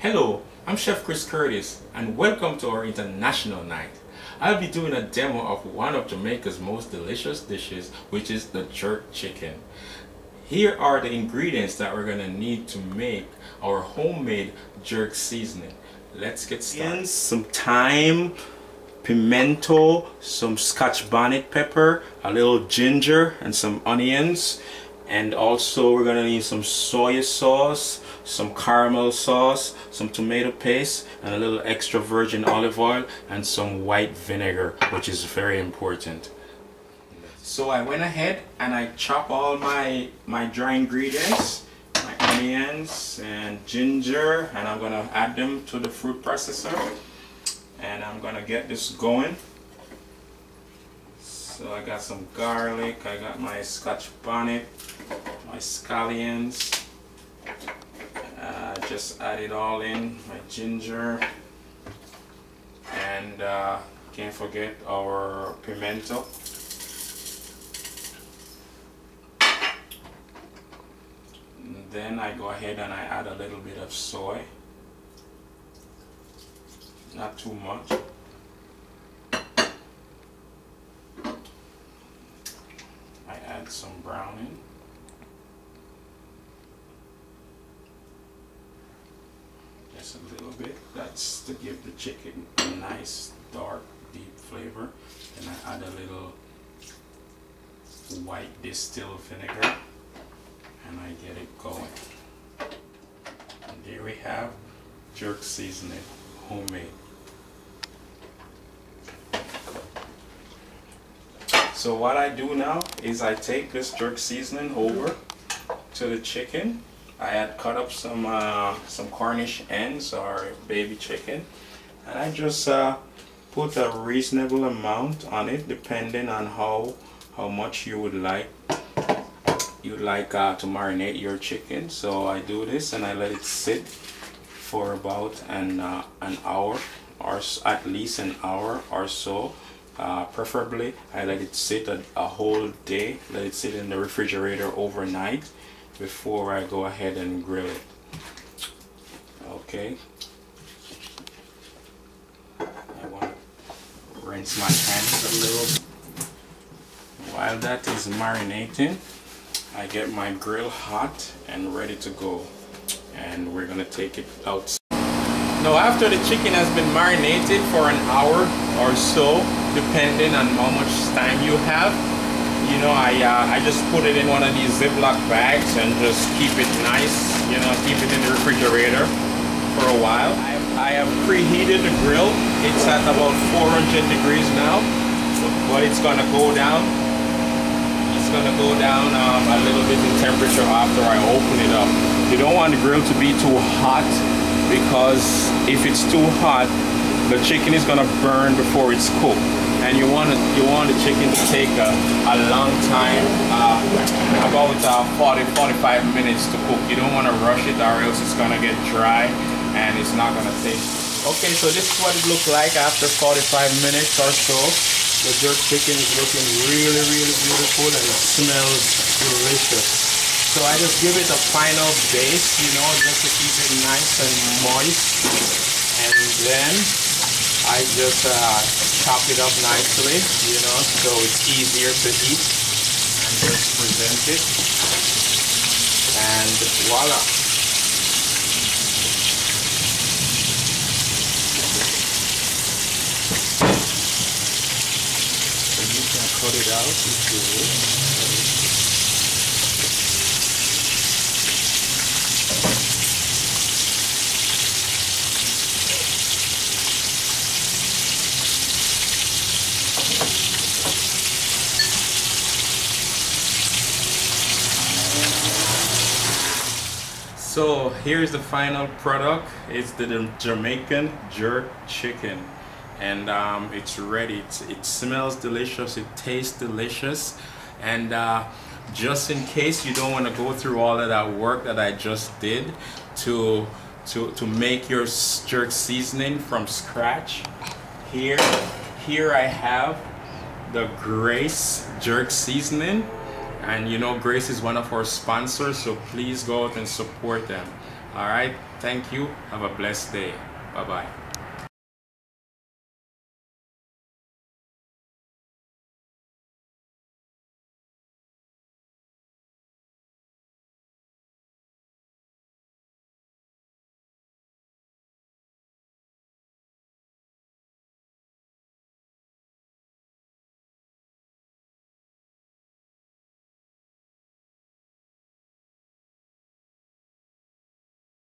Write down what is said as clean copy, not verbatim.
Hello, I'm Chef Chris Curtis and welcome to our international night. I'll be doing a demo of one of Jamaica's most delicious dishes, which is the jerk chicken. Here are the ingredients that we're going to need to make our homemade jerk seasoning. Let's get started. Some thyme, pimento, some Scotch bonnet pepper, a little ginger and some onions. And also we're going to need some soy sauce, some caramel sauce, some tomato paste, and a little extra virgin olive oil and some white vinegar, which is very important. So I went ahead and I chopped all my dry ingredients, my onions and ginger, and I'm going to add them to the food processor. And I'm going to get this going. So I got some garlic, I got my Scotch bonnet, my scallions, just add it all in, my ginger, and can't forget our pimento. And then I go ahead and I add a little bit of soy, not too much. Some browning, just a little bit. That's to give the chicken a nice dark deep flavor. And I add a little white distilled vinegar and I get it going. And there we have jerk seasoning, homemade. So what I do now is I take this jerk seasoning over to the chicken. I had cut up some Cornish hens or baby chicken, and I just put a reasonable amount on it, depending on how much you would like to marinate your chicken. So I do this and I let it sit for about an hour, or at least an hour or so. Preferably I let it sit a whole day, let it sit in the refrigerator overnight before I go ahead and grill it. Okay, I want to rinse my hands a little. While that is marinating, I get my grill hot and ready to go, and we're gonna take it out. Now after the chicken has been marinated for an hour or so, depending on how much time you have, you know, I just put it in one of these Ziploc bags and just keep it nice, you know, keep it in the refrigerator for a while. I have preheated the grill. It's at about 400 degrees now, but it's gonna go down. It's gonna go down a little bit in temperature after I open it up. You don't want the grill to be too hot, because if it's too hot, the chicken is gonna burn before it's cooked, and you want the chicken to take a long time, about 40-45 minutes to cook. You don't want to rush it, or else it's gonna get dry and it's not gonna taste good. Okay, so this is what it looked like after 45 minutes or so. The jerk chicken is looking really beautiful and it smells delicious. So I just give it a final base, you know, just to keep it nice and moist. And then I just chop it up nicely, you know, so it's easier to eat. And just present it. And voila. So you can cut it out if you wish. So here's the final product. It's the Jamaican Jerk Chicken, and it's ready. It smells delicious, it tastes delicious, and just in case you don't want to go through all of that work that I just did to make your jerk seasoning from scratch, here I have the Grace Jerk Seasoning. And you know, Grace is one of our sponsors, so please go out and support them. All right, thank you. Have a blessed day. Bye bye.